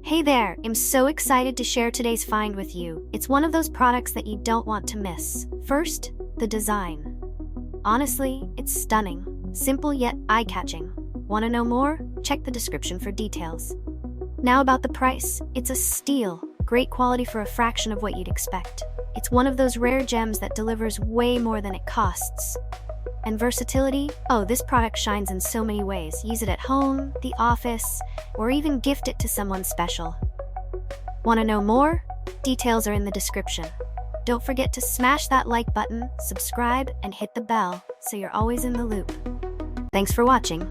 Hey there, I'm so excited to share today's find with you. It's one of those products that you don't want to miss. First, the design. Honestly, it's stunning. Simple yet eye-catching. Want to know more? Check the description for details. Now about the price. It's a steal. Great quality for a fraction of what you'd expect. It's one of those rare gems that delivers way more than it costs. And versatility? Oh, this product shines in so many ways. Use it at home, the office, or even gift it to someone special. Want to know more? Details are in the description. Don't forget to smash that like button, subscribe, and hit the bell so you're always in the loop. Thanks for watching.